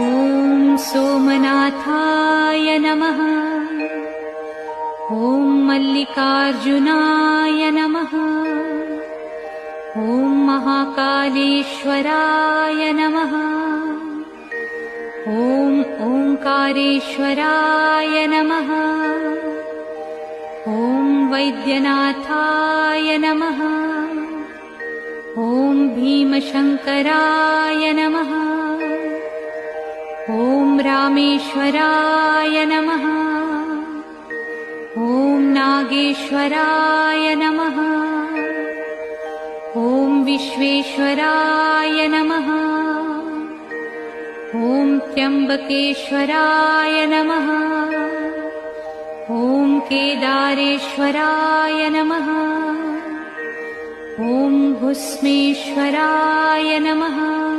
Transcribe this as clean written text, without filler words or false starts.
ॐ सोमनाथाय नमः। ॐ मल्लिकार्जुनाय नमः। ॐ महाकालेश्वराय नमः। ॐ ओंकारेश्वराय नमः। ॐ वैद्यनाथाय नमः। ॐ भीमशंकराय नमः। ॐ रामेश्वराय नमः। ॐ नागेश्वराय नमः। ॐ विश्वेश्वराय नमः। ॐ त्र्यंबकेश्वराय नमः। ॐ केदारेश्वराय नमः। ॐ भुस्मेश्वराय नमः।